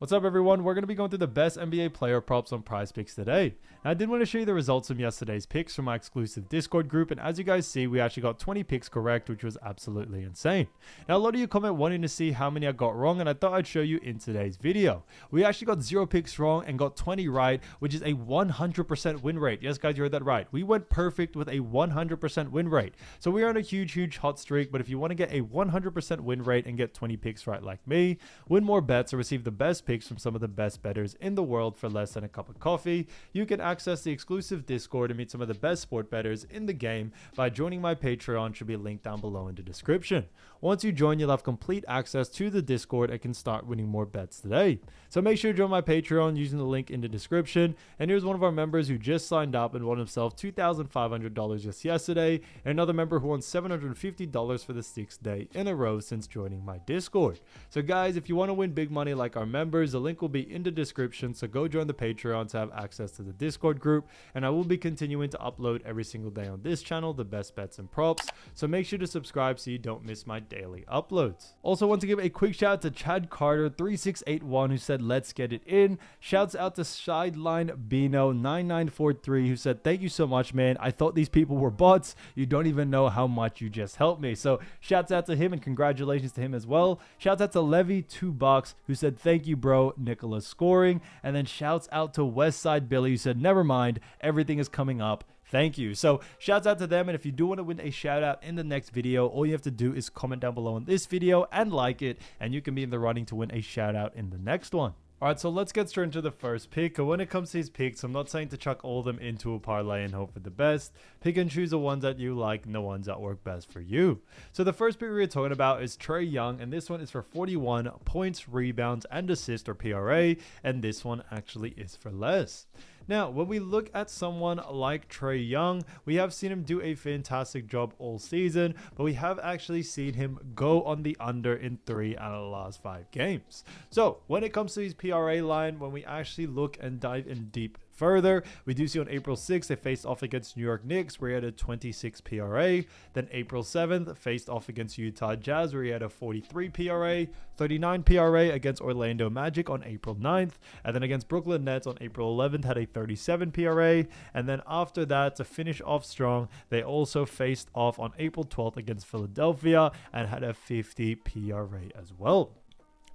What's up, everyone? We're going to be going through the best NBA player props on Prizepicks today. Now, I did want to show you the results from yesterday's picks from my exclusive Discord group, and as you guys see, we actually got 20 picks correct, which was absolutely insane. Now, a lot of you comment wanting to see how many I got wrong, and I thought I'd show you in today's video. We actually got 0 picks wrong and got 20 right, which is a 100% win rate. Yes, guys, you heard that right. We went perfect with a 100% win rate. So we are on a huge hot streak, but if you want to get a 100% win rate and get 20 picks right like me, win more bets, or receive the best picks from some of the best bettors in the world for less than a cup of coffee, you can access the exclusive Discord and meet some of the best sport bettors in the game by joining my Patreon. Should be linked down below in the description. Once you join, you'll have complete access to the Discord and can start winning more bets today. So make sure to join my Patreon using the link in the description. And here's one of our members who just signed up and won himself $2,500 just yesterday, and another member who won $750 for the 6th day in a row since joining my Discord. So guys, if you want to win big money like our members, the link will be in the description, so go join the Patreon to have access to the Discord group, and I will be continuing to upload every single day on this channel the best bets and props, so make sure to subscribe so you don't miss my daily uploads. Also want to give a quick shout out to Chad Carter 3681 who said let's get it in. Shouts out to Sideline Bino 9943 who said thank you so much, man. I thought these people were bots. You don't even know how much you just helped me. So shouts out to him and congratulations to him as well. Shouts out to Levy $2 who said thank you, bro. Nicholas scoring. And then shouts out to Westside Billy who said never mind, everything is coming up. Thank you. So shouts out to them, and if you do want to win a shout out in the next video, all you have to do is comment down below on this video and like it, and you can be in the running to win a shout out in the next one. Alright, so let's get straight into the first pick. When it comes to these picks, I'm not saying to chuck all of them into a parlay and hope for the best. Pick and choose the ones that you like and the ones that work best for you. So the first pick we're talking about is Trey Young, and this one is for 41 points, rebounds, and assists, or PRA, and this one actually is for less. Now, when we look at someone like Trey Young, we have seen him do a fantastic job all season, but we have actually seen him go on the under in 3 out of the last 5 games. So when it comes to his PRA line, when we actually look and dive in deep further, we do see on April 6th, they faced off against New York Knicks, where he had a 26 PRA. Then April 7th, faced off against Utah Jazz, where he had a 43 PRA, 39 PRA against Orlando Magic on April 9th, and then against Brooklyn Nets on April 11th, had a 37 PRA. And then after that, to finish off strong, they also faced off on April 12th against Philadelphia and had a 50 PRA as well.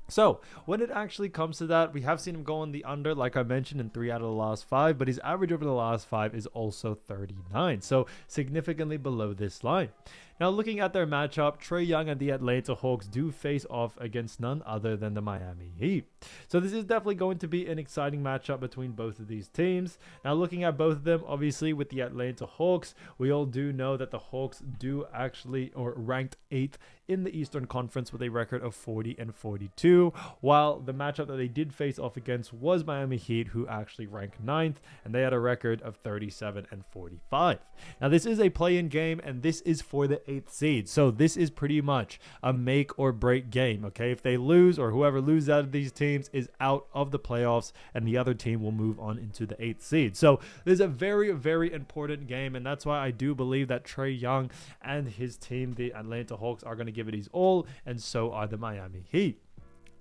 So when it actually comes to that, we have seen him go on the under, like I mentioned, in 3 out of the last 5, but his average over the last 5 is also 39, so significantly below this line. Now, looking at their matchup, Trey Young and the Atlanta Hawks do face off against none other than the Miami Heat. So this is definitely going to be an exciting matchup between both of these teams. Now, looking at both of them, obviously with the Atlanta Hawks, we all do know that the Hawks do actually, or ranked 8th in the Eastern Conference with a record of 40-42, while the matchup that they did face off against was Miami Heat, who actually ranked 9th, and they had a record of 37-45. Now, this is a play-in game, and this is for the 8th seed, so this is pretty much a make or break game. Okay, if they lose, or whoever loses out of these teams is out of the playoffs, and the other team will move on into the 8th seed. So this is a very important game, and that's why I do believe that Trey Young and his team, the Atlanta Hawks, are going to give it his all, and so are the Miami Heat.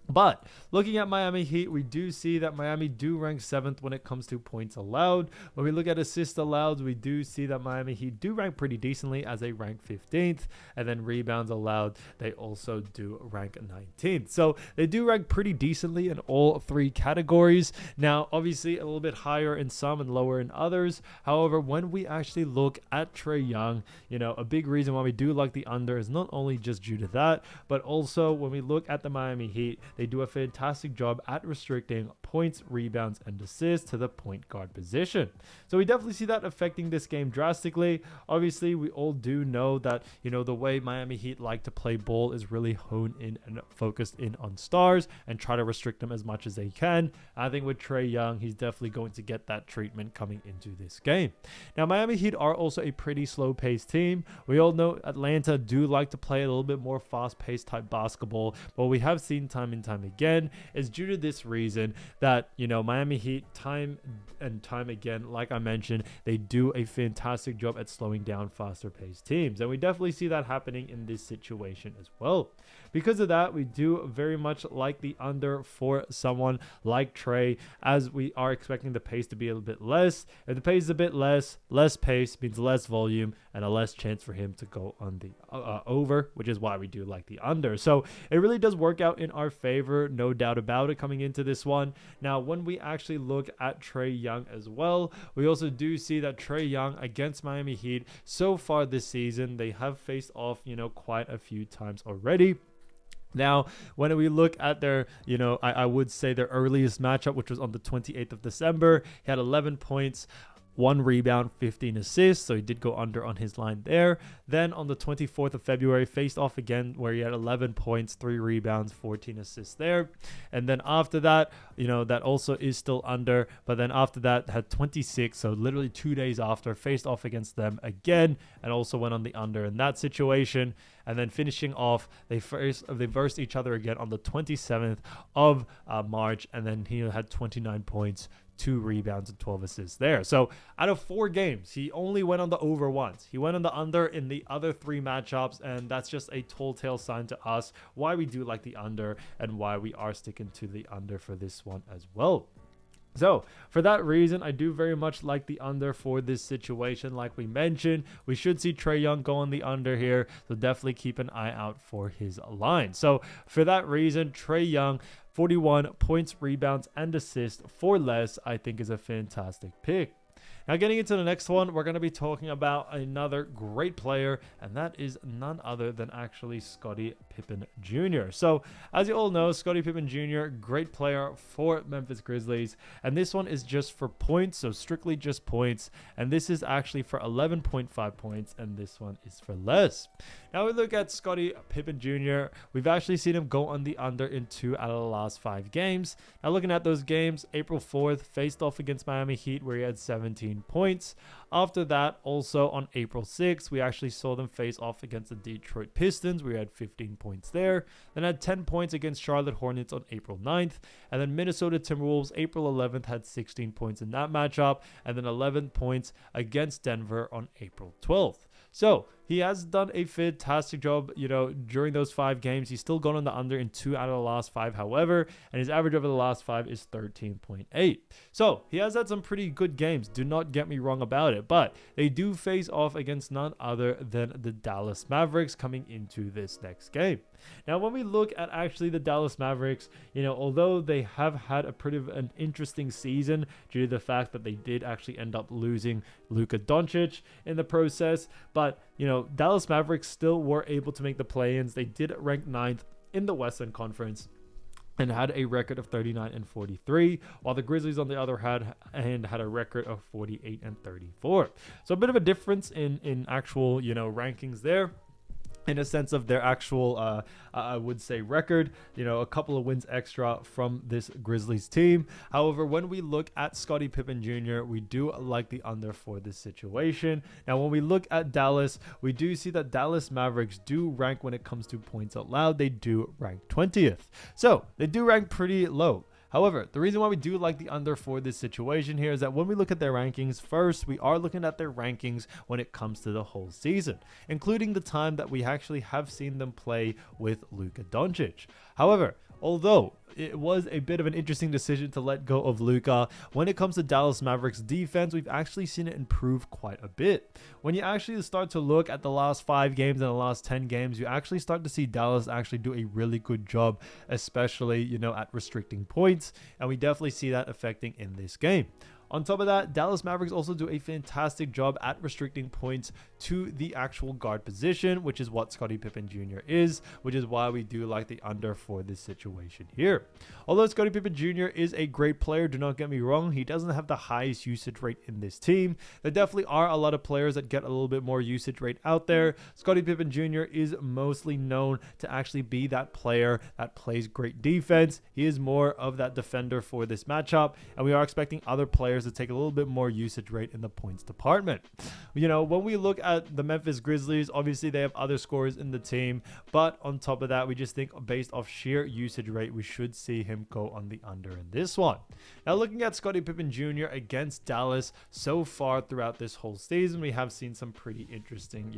But looking at Miami Heat, we do see that Miami do rank 7th when it comes to points allowed. When we look at assists allowed, we do see that Miami Heat do rank pretty decently as they rank 15th. And then rebounds allowed, they also do rank 19th. So they do rank pretty decently in all 3 categories. Now, obviously a little bit higher in some and lower in others. However, when we actually look at Trey Young, you know, a big reason why we do like the under is not only just due to that, but also when we look at the Miami Heat, they do a fantastic job at restricting points, rebounds, and assists to the point guard position. So we definitely see that affecting this game drastically. Obviously, we all do know that, you know, the way Miami Heat like to play ball is really honed in and focused in on stars and try to restrict them as much as they can. I think with Trey Young, he's definitely going to get that treatment coming into this game. Now, Miami Heat are also a pretty slow-paced team. We all know Atlanta do like to play a little bit more fast-paced type basketball, but we have seen time and time time again is due to this reason that, Miami Heat time and time again, like I mentioned, they do a fantastic job at slowing down faster paced teams. And we definitely see that happening in this situation as well. Because of that, we do very much like the under for someone like Trey, as we are expecting the pace to be a little bit less. If the pace is a bit less pace means less volume and a less chance for him to go on the over, which is why we do like the under. So it really does work out in our favor, no doubt about it, coming into this one. Now, when we actually look at Trey Young as well, we also do see that Trey Young against Miami Heat so far this season, they have faced off, quite a few times already. Now, when we look at their, I would say their earliest matchup, which was on the 28th of December, he had 11 points, 1 rebound, 15 assists, so he did go under on his line there. Then on the 24th of February, faced off again where he had 11 points, 3 rebounds, 14 assists there. And then after that, that also is still under, but then after that had 26, so literally 2 days after, faced off against them again and also went on the under in that situation. And then finishing off, they versed each other again on the 27th of March, and then he had 29 points, 2 rebounds, and 12 assists there. So out of 4 games, he only went on the over once. He went on the under in the other 3 matchups, and that's just a telltale sign to us why we do like the under and why we are sticking to the under for this one as well. So for that reason, I do very much like the under for this situation. Like we mentioned, we should see Trey Young go on the under here, so definitely keep an eye out for his line. So for that reason, Trey Young, 41 points, rebounds, and assists for less, I think is a fantastic pick. Now, getting into the next one, we're going to be talking about another great player, and that is none other than actually Scotty Pippen Jr. So, as you all know, Scotty Pippen Jr., great player for Memphis Grizzlies, and this one is just for points, so strictly just points, and this is actually for 11.5 points, and this one is for less. Now, we look at Scotty Pippen Jr., we've actually seen him go on the under in 2 out of the last 5 games. Now, looking at those games, April 4th, faced off against Miami Heat, where he had 17 points. After that, also on April 6th, we actually saw them face off against the Detroit Pistons. We had 15 points there. Then had 10 points against Charlotte Hornets on April 9th. And then Minnesota Timberwolves, April 11th, had 16 points in that matchup. And then 11 points against Denver on April 12th. So he has done a fantastic job, during those 5 games. He's still gone on the under in 2 out of the last 5, however, and his average over the last 5 is 13.8. So he has had some pretty good games. Do not get me wrong about it, but they do face off against none other than the Dallas Mavericks coming into this next game. Now, when we look at actually the Dallas Mavericks, although they have had an interesting season due to the fact that they did actually end up losing Luka Doncic in the process, but Dallas Mavericks still were able to make the play-ins. They did rank 9th in the Western Conference and had a record of 39-43, while the Grizzlies on the other hand had a record of 48-34. So a bit of a difference in actual rankings there, in a sense of their actual, I would say, record, a couple of wins extra from this Grizzlies team. However, when we look at Scotty Pippen Jr., we do like the under for this situation. Now, when we look at Dallas, we do see that Dallas Mavericks do rank when it comes to points out loud. They do rank 20th. So they do rank pretty low. However, the reason why we do like the under for this situation here is that when we look at their rankings, first, we are looking at their rankings when it comes to the whole season, including the time that we actually have seen them play with Luka Doncic. However, although it was a bit of an interesting decision to let go of Luka, when it comes to Dallas Mavericks defense, we've actually seen it improve quite a bit. When you actually start to look at the last 5 games and the last 10 games, you actually start to see Dallas actually do a really good job, especially, at restricting points. And we definitely see that affecting in this game. On top of that, Dallas Mavericks also do a fantastic job at restricting points to the actual guard position, which is what Scotty Pippen Jr. is, which is why we do like the under for this situation here. Although Scotty Pippen Jr. is a great player, do not get me wrong, he doesn't have the highest usage rate in this team. There definitely are a lot of players that get a little bit more usage rate out there. Scotty Pippen Jr. is mostly known to actually be that player that plays great defense. He is more of that defender for this matchup, and we are expecting other players players to take a little bit more usage rate in the points department. When we look at the Memphis Grizzlies, obviously they have other scorers in the team, but on top of that, we just think based off sheer usage rate, we should see him go on the under in this one. Now, looking at Scotty Pippen Jr. against Dallas so far throughout this whole season, we have seen some pretty interesting,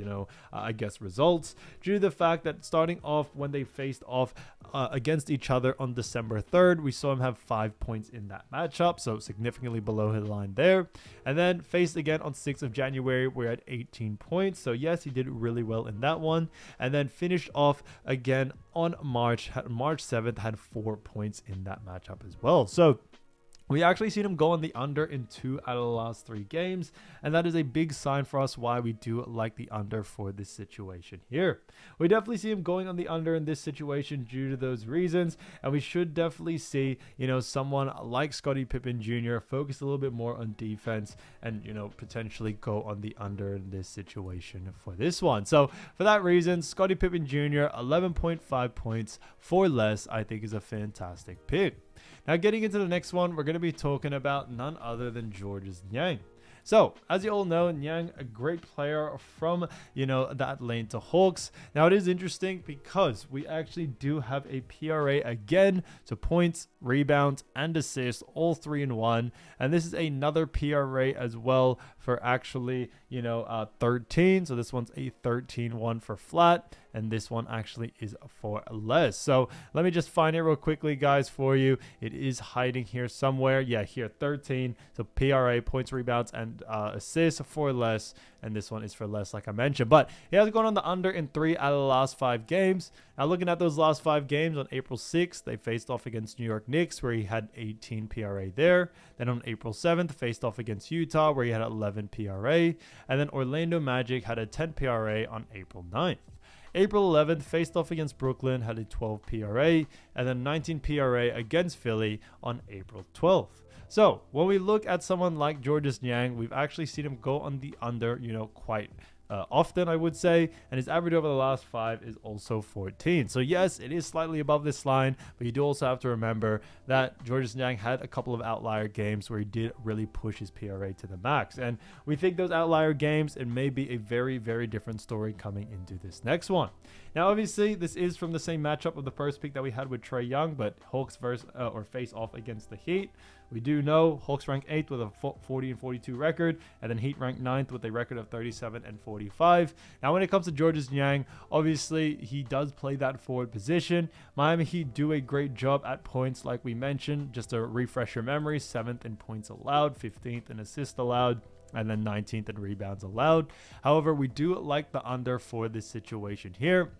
results due to the fact that starting off when they faced off against each other on December 3rd, we saw him have 5 points in that matchup, so significantly below his line there. And then faced again on 6th of January, we're at 18 points. So yes, he did really well in that one. And then finished off again on March 7th, had 4 points in that matchup as well. So we actually seen him go on the under in 2 out of the last 3 games, and that is a big sign for us why we do like the under for this situation here. We definitely see him going on the under in this situation due to those reasons, and we should definitely see, someone like Scotty Pippen Jr. focus a little bit more on defense and, potentially go on the under in this situation for this one. So for that reason, Scotty Pippen Jr., 11.5 points for less, I think is a fantastic pick. Now, getting into the next one, we're going to be talking about none other than Georges Nyang. So, as you all know, Nyang, a great player from, the Atlanta Hawks. Now, it is interesting because we actually do have a PRA again. So, points, rebounds, and assists, all 3 in 1. And this is another PRA as well for actually, 13. So, this one's a 13-1 for flat. And this one actually is for less. So let me just find it real quickly, guys, for you. It is hiding here somewhere. Yeah, here, 13. So PRA, points, rebounds, and assists for less. And this one is for less, like I mentioned. But he has gone on the under in 3 out of the last 5 games. Now, looking at those last 5 games, on April 6th, they faced off against New York Knicks, where he had 18 PRA there. Then on April 7th, faced off against Utah, where he had 11 PRA. And then Orlando Magic had a 10 PRA on April 9th. April 11th, faced off against Brooklyn, had a 12 PRA, and then 19 PRA against Philly on April 12th. So when we look at someone like Georges Nyang, we've actually seen him go on the under, quite often, I would say, and his average over the last 5 is also 14. So yes, it is slightly above this line, but you do also have to remember that Georges Nyang had a couple of outlier games where he did really push his PRA to the max, and we think those outlier games, it may be a very, very different story coming into this next one. Now, obviously, this is from the same matchup of the first pick that we had with Trey Young, but Hawks face off against the Heat. We do know Hawks rank 8th with a 40-42 record, and then Heat rank 9th with a record of 37-45. Now, when it comes to Georges Nyang, obviously he does play that forward position. Miami Heat do a great job at points, like we mentioned. Just to refresh your memory, 7th in points allowed, 15th in assists allowed, and then 19th in rebounds allowed. However, we do like the under for this situation here,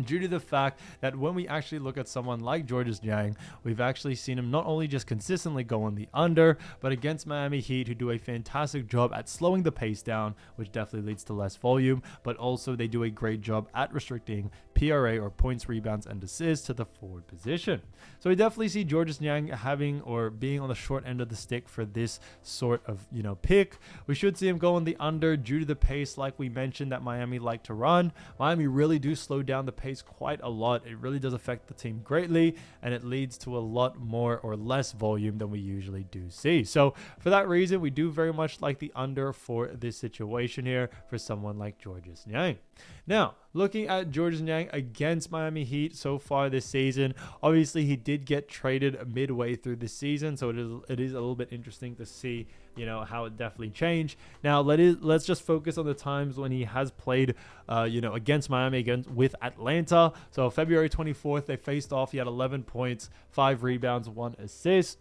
due to the fact that when we actually look at someone like Georges Nyang, we've actually seen him not only just consistently go on the under, but against Miami Heat, who do a fantastic job at slowing the pace down, which definitely leads to less volume, but also they do a great job at restricting PRA, or points, rebounds, and assists, to the forward position. So we definitely see Georges Nyang having or being on the short end of the stick for this sort of pick. We should see him go on the under due to the pace, like we mentioned, that Miami like to run. Miami really do slow down the pace quite a lot. It really does affect the team greatly, and it leads to a lot more or less volume than we usually do see. So for that reason, we do very much like the under for this situation here for someone like Georges Nyang. Now, looking at Georges Nyang against Miami Heat so far this season, obviously he did get traded midway through the season, so it is a little bit interesting to see how it definitely changed. Now let's just focus on the times when he has played against Miami, with Atlanta. So February 24th, they faced off. He had 11 points, 5 rebounds, 1 assist.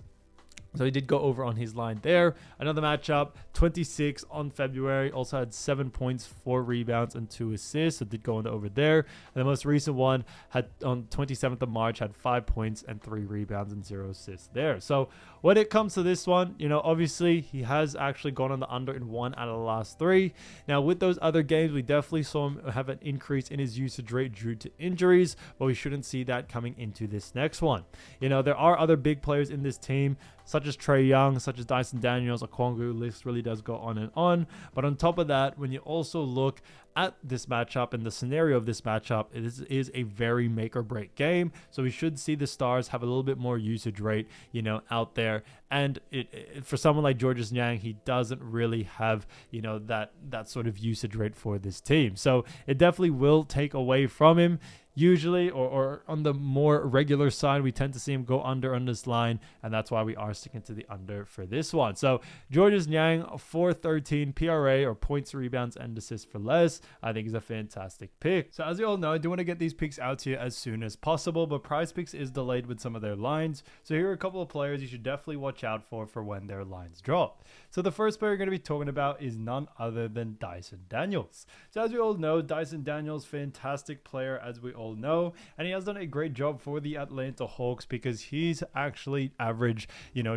So he did go over on his line there. Another matchup, 26 on February, also had 7 points, 4 rebounds, and 2 assists. So did go on over there. And the most recent one had on 27th of March, had 5 points and 3 rebounds and 0 assists there. So when it comes to this one, obviously he has actually gone on the under in 1 out of the last 3. Now with those other games, we definitely saw him have an increase in his usage rate due to injuries, but we shouldn't see that coming into this next one. There are other big players in this team, such as Trey Young, such as Dyson Daniels, Okongwu. List really does go on and on. But on top of that, when you also look at this matchup and the scenario of this matchup, it is a very make or break game. So we should see the Stars have a little bit more usage rate, out there. And for someone like Georges Niang, he doesn't really have, that sort of usage rate for this team. So it definitely will take away from him. Usually, or on the more regular side, we tend to see him go under on this line, and that's why we are sticking to the under for this one. So Georges Niang, 413 PRA, or points, rebounds, and assists for less, I think is a fantastic pick. So as you all know, I do want to get these picks out to you as soon as possible, but Prizepicks is delayed with some of their lines. So here are a couple of players you should definitely watch out for when their lines drop. So the first player you're going to be talking about is none other than Dyson Daniels. So as we all know, Dyson Daniels, fantastic player, as we all know, and he has done a great job for the Atlanta Hawks because he's actually averaged,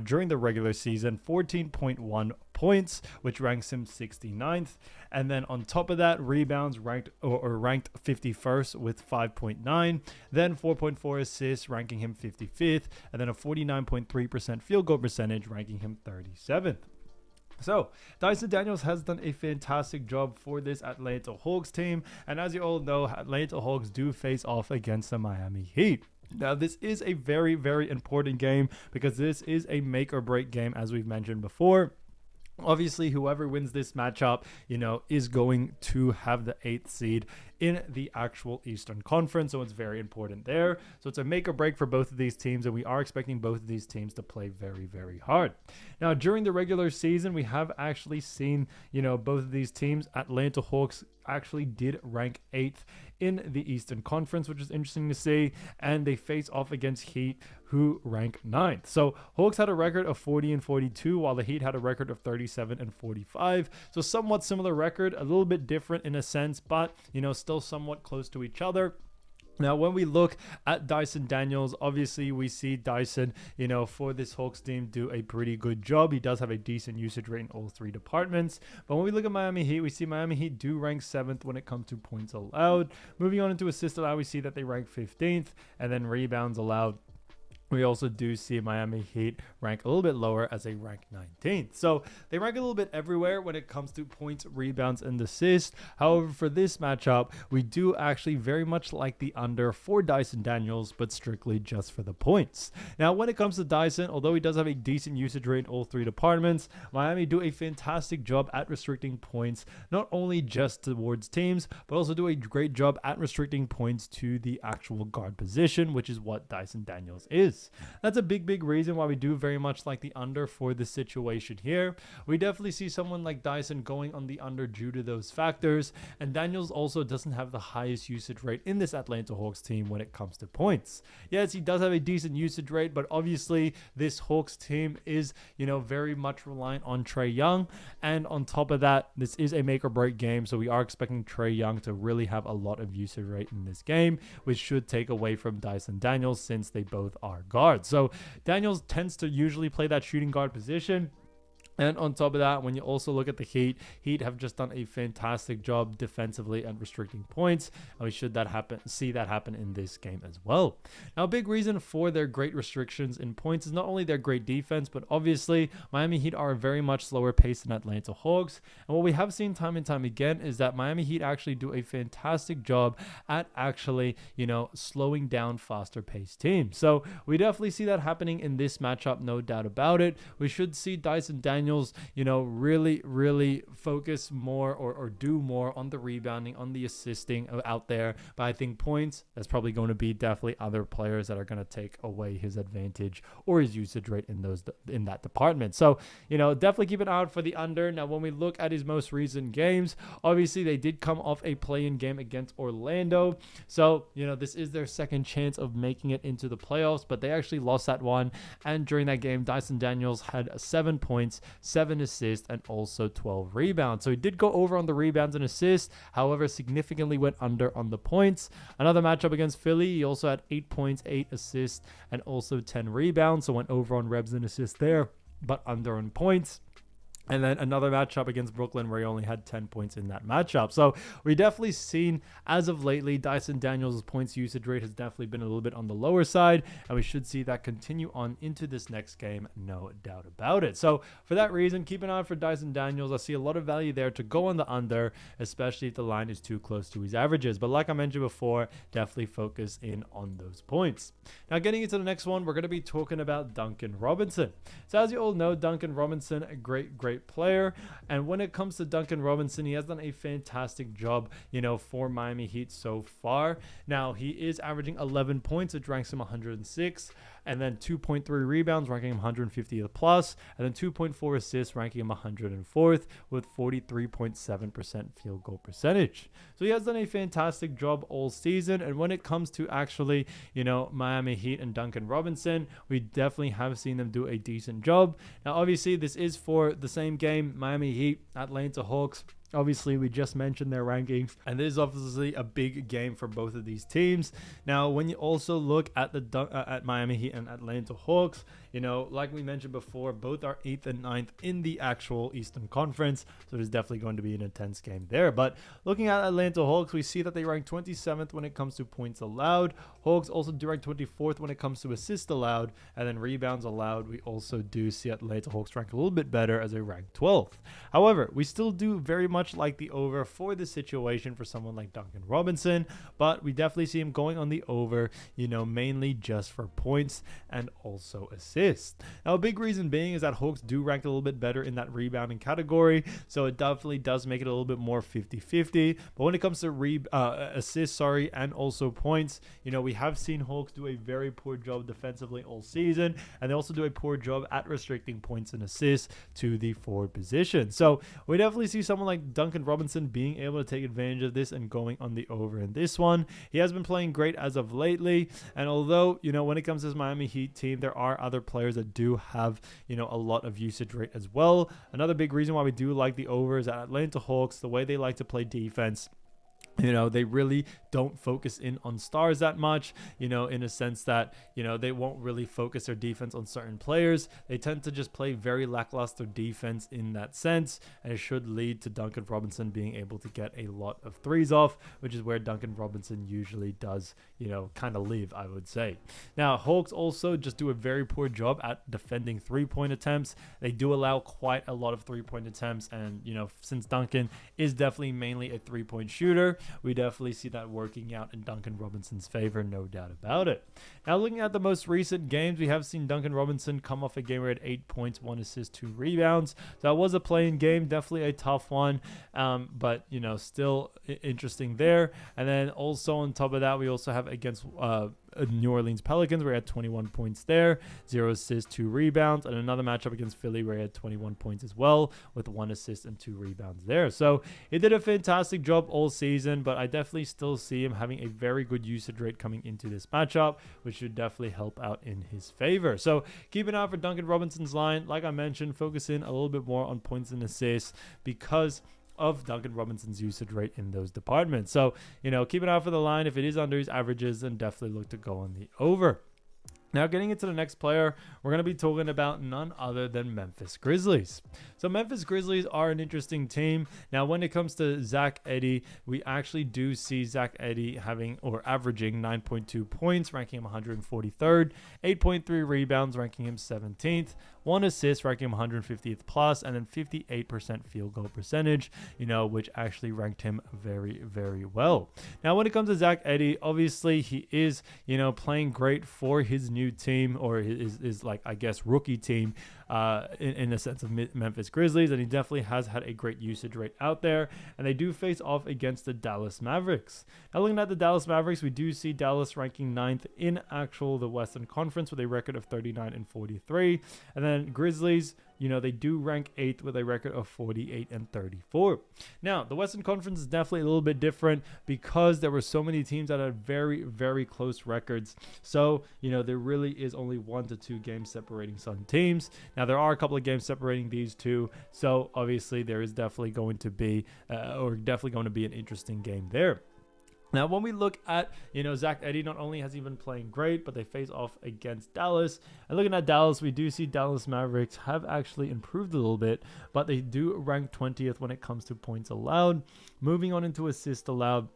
during the regular season, 14.1 points, which ranks him 69th. And then on top of that, rebounds ranked 51st with 5.9, then 4.4 assists, ranking him 55th, and then a 49.3% field goal percentage, ranking him 37th. So Dyson Daniels has done a fantastic job for this Atlanta Hawks team, and as you all know, Atlanta Hawks do face off against the Miami Heat. Now, this is a very, very important game because this is a make or break game, as we've mentioned before. Obviously, whoever wins this matchup, is going to have the 8th seed in the actual Eastern Conference. So it's very important there. So it's a make or break for both of these teams, and we are expecting both of these teams to play very, very hard. Now, during the regular season, we have actually seen, both of these teams, Atlanta Hawks actually did rank 8th in the Eastern Conference, which is interesting to see, and they face off against Heat, who rank 9th. So Hawks had a record of 40-42, while the Heat had a record of 37-45. So somewhat similar record, a little bit different in a sense, but still somewhat close to each other. Now, when we look at Dyson Daniels, obviously we see Dyson, for this Hawks team do a pretty good job. He does have a decent usage rate in all 3 departments. But when we look at Miami Heat, we see Miami Heat do rank 7th when it comes to points allowed. Moving on into assists allowed, we see that they rank 15th, and then rebounds allowed, we also do see Miami Heat rank a little bit lower as they rank 19th. So they rank a little bit everywhere when it comes to points, rebounds, and assists. However, for this matchup, we do actually very much like the under for Dyson Daniels, but strictly just for the points. Now, when it comes to Dyson, although he does have a decent usage rate in all 3 departments, Miami do a fantastic job at restricting points, not only just towards teams, but also do a great job at restricting points to the actual guard position, which is what Dyson Daniels is. That's a big reason why we do very much like the under for this situation here. We definitely see someone like Dyson going on the under due to those factors, and Daniels also doesn't have the highest usage rate in this Atlanta Hawks team when it comes to points. Yes, he does have a decent usage rate, but obviously this Hawks team is, very much reliant on Trey Young, and on top of that, this is a make or break game, so we are expecting Trey Young to really have a lot of usage rate in this game, which should take away from Dyson Daniels since they both are guards. So Daniels tends to usually play that shooting guard position. And on top of that, when you also look at the Heat have just done a fantastic job defensively and restricting points. And we should see that happen in this game as well. Now, a big reason for their great restrictions in points is not only their great defense, but obviously Miami Heat are very much slower paced than Atlanta Hawks. And what we have seen time and time again is that Miami Heat actually do a fantastic job at actually, slowing down faster paced teams. So we definitely see that happening in this matchup, no doubt about it. We should see Dyson Daniels, really focus more or do more on the rebounding, on the assisting out there. But I think points, that's probably going to be definitely other players that are going to take away his advantage or his usage rate in that department. So, definitely keep an eye out for the under. Now, when we look at his most recent games, obviously they did come off a play-in game against Orlando. So, this is their second chance of making it into the playoffs, but they actually lost that one. And during that game, Dyson Daniels had 7 points, 7 assists, and also 12 rebounds. So he did go over on the rebounds and assists, however, significantly went under on the points. Another matchup against Philly, he also had 8 points, 8 assists, and also 10 rebounds. So went over on rebs and assists there, but under on points. And then another matchup against Brooklyn where he only had 10 points in that matchup. So we definitely seen, as of lately, Dyson Daniels' points usage rate has definitely been a little bit on the lower side. And we should see that continue on into this next game, no doubt about it. So for that reason, keep an eye out for Dyson Daniels. I see a lot of value there to go on the under, especially if the line is too close to his averages. But like I mentioned before, definitely focus in on those points. Now getting into the next one, we're going to be talking about Duncan Robinson. So as you all know, Duncan Robinson, a great player, and when it comes to Duncan Robinson, he has done a fantastic job, for Miami Heat so far. Now he is averaging 11 points, which ranks him 106, and then 2.3 rebounds, ranking him 150th plus, and then 2.4 assists, ranking him 104th with 43.7% field goal percentage. So he has done a fantastic job all season. And when it comes to actually, Miami Heat and Duncan Robinson, we definitely have seen them do a decent job. Now, obviously, this is for the same game, Miami Heat, Atlanta Hawks. Obviously, we just mentioned their rankings, and this is obviously a big game for both of these teams. Now, when you also look at at Miami Heat and Atlanta Hawks, like we mentioned before, both are 8th and 9th in the actual Eastern Conference, so there's definitely going to be an intense game there. But looking at Atlanta Hawks, we see that they rank 27th when it comes to points allowed. Hawks also do rank 24th when it comes to assists allowed, and then rebounds allowed. We also do see Atlanta Hawks rank a little bit better as they rank 12th. However, we still do very much like the over for this situation for someone like Duncan Robinson, but we definitely see him going on the over, mainly just for points and also assists. Now, a big reason being is that Hawks do rank a little bit better in that rebounding category, so it definitely does make it a little bit more 50-50. But when it comes to assists, and also points, we have seen Hawks do a very poor job defensively all season, and they also do a poor job at restricting points and assists to the forward position. So we definitely see someone like Duncan Robinson being able to take advantage of this and going on the over in this one. He has been playing great as of lately, and although, when it comes to this Miami Heat team, there are other players that do have, a lot of usage rate as well. Another big reason why we do like the over is that Atlanta Hawks, the way they like to play defense, they really don't focus in on stars that much, in a sense that, they won't really focus their defense on certain players. They tend to just play very lackluster defense in that sense, and it should lead to Duncan Robinson being able to get a lot of threes off, which is where Duncan Robinson usually does, kind of live, I would say. Now, Hawks also just do a very poor job at defending three-point attempts. They do allow quite a lot of three-point attempts, and, since Duncan is definitely mainly a three-point shooter, we definitely see that working out in Duncan Robinson's favor, no doubt about it. Now, looking at the most recent games, we have seen Duncan Robinson come off a game where he had 8 points, 1 assist, 2 rebounds. So that was a playing game, definitely a tough one, but, still interesting there. And then also on top of that, we also have against New Orleans Pelicans where he had 21 points there, 0 assists, 2 rebounds, and another matchup against Philly where he had 21 points as well with 1 assist and 2 rebounds there. So he did a fantastic job all season, but I definitely still see him having a very good usage rate coming into this matchup, which should definitely help out in his favor. So keep an eye out for Duncan Robinson's line. Like I mentioned, focus in a little bit more on points and assists because of Duncan Robinson's usage rate in those departments. So, keep an eye out for the line. If it is under his averages, then definitely look to go on the over. Now, getting into the next player, we're going to be talking about none other than Memphis Grizzlies. So Memphis Grizzlies are an interesting team. Now, when it comes to Zack Edey, we actually do see Zack Edey averaging 9.2 points, ranking him 143rd, 8.3 rebounds, ranking him 17th, 1 assist, ranking him 150th plus, and then 58% field goal percentage, which actually ranked him very, very well. Now, when it comes to Zack Edey, obviously he is, playing great for his new team, or his rookie team, in the sense of Memphis Grizzlies, and he definitely has had a great usage rate out there, and they do face off against the Dallas Mavericks. Now, looking at the Dallas Mavericks, we do see Dallas ranking 9th in the Western Conference with a record of 39-43, and then Grizzlies, they do rank 8th with a record of 48-34. Now, the Western Conference is definitely a little bit different because there were so many teams that had very, very close records. So, there really is only 1 to 2 games separating some teams. Now, there are a couple of games separating these two. So, obviously, there is definitely going to be, an interesting game there. Now, when we look at, Zack Edey, not only has he been playing great, but they face off against Dallas. And looking at Dallas, we do see Dallas Mavericks have actually improved a little bit, but they do rank 20th when it comes to points allowed. Moving on into assists allowed,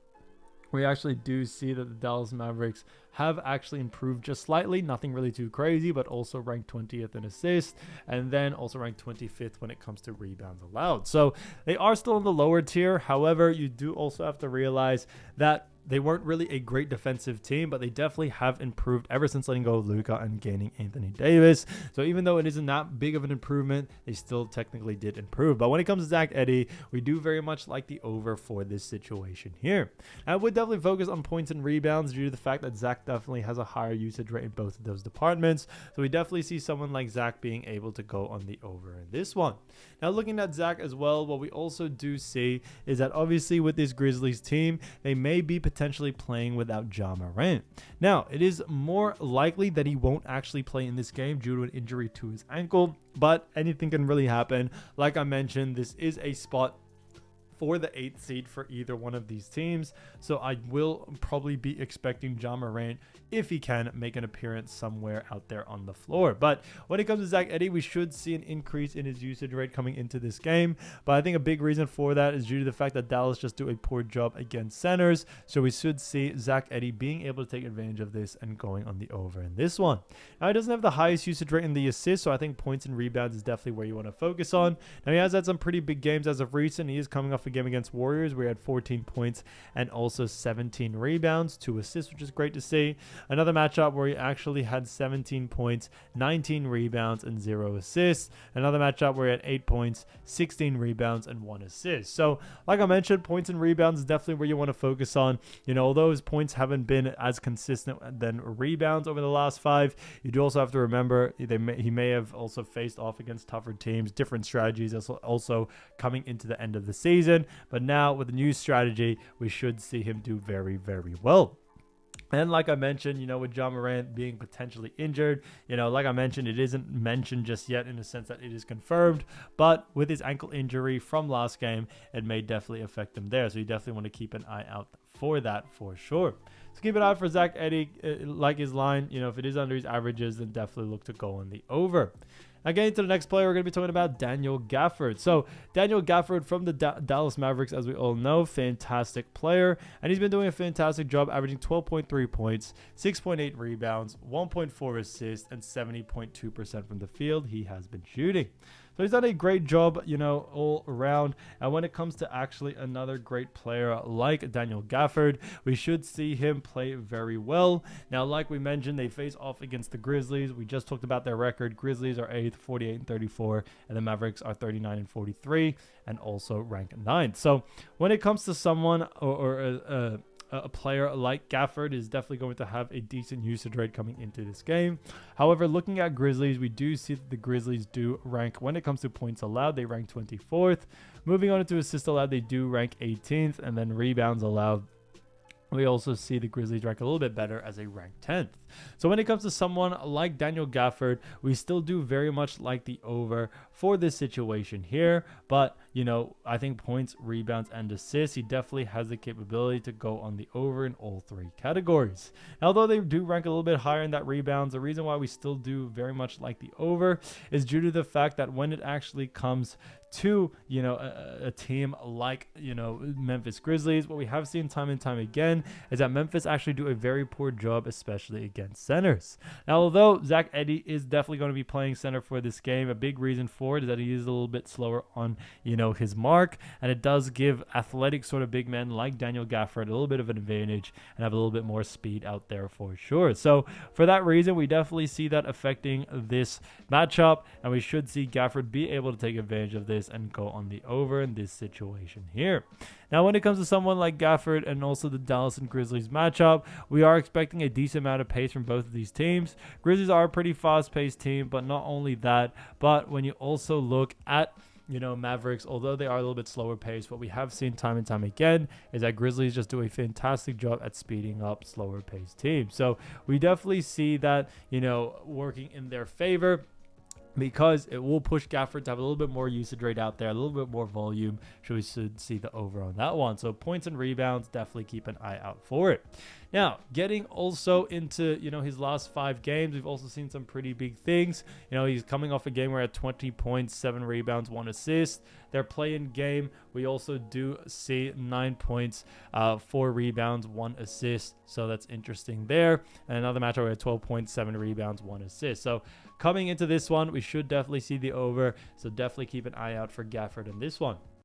we actually do see that the Dallas Mavericks have actually improved just slightly, nothing really too crazy, but also ranked 20th in assists, and then also ranked 25th when it comes to rebounds allowed. So they are still in the lower tier. However, you do also have to realize that they weren't really a great defensive team, but they definitely have improved ever since letting go of Luka and gaining Anthony Davis. So even though it isn't that big of an improvement, they still technically did improve. But when it comes to Zack Edey, we do very much like the over for this situation here. I would definitely focus on points and rebounds due to the fact that Zack definitely has a higher usage rate in both of those departments. So we definitely see someone like Zack being able to go on the over in this one. Now looking at Zack as well, what we also do see is that obviously with this Grizzlies team, they may be potentially playing without Ja Morant. Now, it is more likely that he won't actually play in this game due to an injury to his ankle, but anything can really happen. Like I mentioned, this is a spot for the 8th seed for either one of these teams. So I will probably be expecting Ja Morant, if he can, make an appearance somewhere out there on the floor. But when it comes to Zack Edey, we should see an increase in his usage rate coming into this game. But I think a big reason for that is due to the fact that Dallas just do a poor job against centers. So we should see Zack Edey being able to take advantage of this and going on the over in this one. Now, he doesn't have the highest usage rate in the assists, so I think points and rebounds is definitely where you want to focus on. Now, he has had some pretty big games as of recent. He is coming off a game against Warriors where he had 14 points and also 17 rebounds, 2 assists, which is great to see. Another matchup where he actually had 17 points, 19 rebounds, and 0 assists. Another matchup where he had 8 points, 16 rebounds, and 1 assist. So, like I mentioned, points and rebounds is definitely where you want to focus on. Although his points haven't been as consistent than rebounds over the last 5, you do also have to remember he may have also faced off against tougher teams, different strategies also coming into the end of the season. But now with the new strategy, we should see him do very, very well. And like I mentioned, with Ja Morant being potentially injured, like I mentioned, it isn't mentioned just yet in the sense that it is confirmed. But with his ankle injury from last game, it may definitely affect him there. So you definitely want to keep an eye out for that for sure. So keep an eye out for Zack Edey. Like his line, if it is under his averages, then definitely look to go on the over. Now, getting to the next player, we're going to be talking about Daniel Gaffford. So, Daniel Gaffford from the Dallas Mavericks, as we all know, fantastic player. And he's been doing a fantastic job, averaging 12.3 points, 6.8 rebounds, 1.4 assists, and 70.2% from the field he has been shooting. So he's done a great job, all around. And when it comes to actually another great player like Daniel Gaffford, we should see him play very well. Now, like we mentioned, they face off against the Grizzlies. We just talked about their record. Grizzlies are 8th, 48-34, and the Mavericks are 39-43, and also rank 9th. So when it comes to someone or a player like Gaffford is definitely going to have a decent usage rate coming into this game. However, looking at Grizzlies, we do see that the Grizzlies do rank, when it comes to points allowed, they rank 24th. Moving on to assists allowed, they do rank 18th, and then rebounds allowed, we also see the Grizzlies rank a little bit better as a ranked 10th. So when it comes to someone like Daniel Gaffford, we still do very much like the over for this situation here. But, I think points, rebounds, and assists, he definitely has the capability to go on the over in all 3 categories. Although they do rank a little bit higher in that rebounds, the reason why we still do very much like the over is due to the fact that when it actually comes to, a team like, Memphis Grizzlies, what we have seen time and time again is that Memphis actually do a very poor job, especially against centers. Now, although Zack Edey is definitely going to be playing center for this game, a big reason for it is that he is a little bit slower on, his mark, and it does give athletic sort of big men like Daniel Gaffford a little bit of an advantage and have a little bit more speed out there for sure. So for that reason, we definitely see that affecting this matchup, and we should see Gaffford be able to take advantage of this and go on the over in this situation here. Now, when it comes to someone like Gaffford and also the Dallas and Grizzlies matchup, we are expecting a decent amount of pace from both of these teams. Grizzlies are a pretty fast-paced team, but not only that, but when you also look at Mavericks, although they are a little bit slower paced, what we have seen time and time again is that Grizzlies just do a fantastic job at speeding up slower paced teams. So we definitely see that, working in their favor. because it will push Gaffford to have a little bit more usage rate out there, a little bit more volume. So we should see the over on that one. So points and rebounds, definitely keep an eye out for it. Now, getting also into, his last 5 games, we've also seen some pretty big things. He's coming off a game where he had 20 points, 7 rebounds, 1 assist. Their play-in game, we also do see 9 points, 4 rebounds, 1 assist. So that's interesting there. And another match where we had 12 points, 7 rebounds, 1 assist. So coming into this one, we should definitely see the over. So definitely keep an eye out for Gaffford in this one.